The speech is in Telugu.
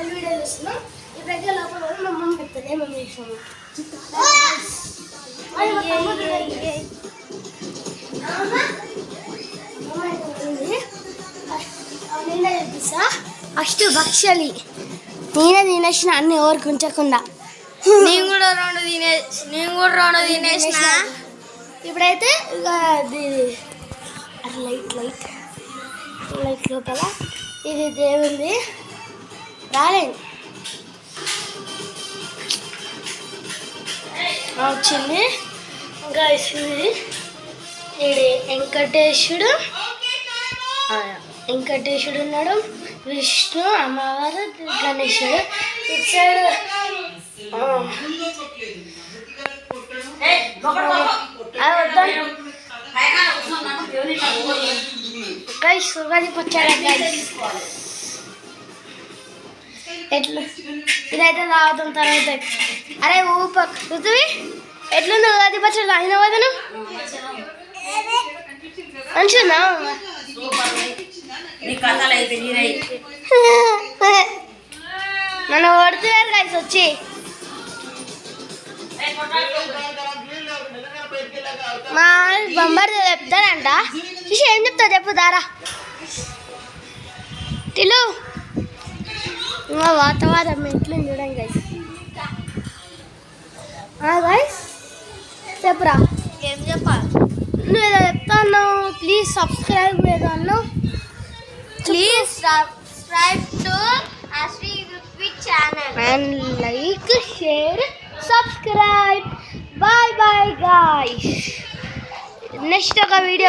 వీడియో చేస్తున్నాం ఇప్పుడైతే లోపల మా మమ్మీ చెప్తుంది మమ్మీ చేసాము నేనే చూపిస్తా ఫస్ట్ భక్షలి నేనే తినేసిన అన్ని ఎవరికి ఉంచకుండా నేను కూడా రెండు తినేసిన ఇప్పుడైతే ఇక లైట్ లోపల ఇది దేవుంది రాలేదు వచ్చింది ఇంకా ఇది వెంకటేశుడు ఉన్నాడు విష్ణు అమ్మవారు గణేశుడు ఇటు సైడ్ గైస్ ఉగాది పచ్చడి ఎట్లా ఇదైతే తాగుతాం తర్వాత అరే ఋతువి ఎట్లుంది ఉగాది పచ్చడి తాగిన వదను మంచిదా నన్ను కొడుతున్నారు గైస్ వచ్చి మా బొమ్మర్ చెప్తానంట ఏం చెప్తా చెప్పు దారా తిలు ఇంకా వాతావరణం ఎట్లా చూడండి గైస్ గైస్ చెప్పురా ఏం చెప్పాలి నువ్వు ఏదో చెప్తాను ప్లీజ్ సబ్స్క్రైబ్ ఏదో అన్నావు please subscribe to Ashri Ruthvik channel and like share subscribe bye bye guys next ఒక వీడియో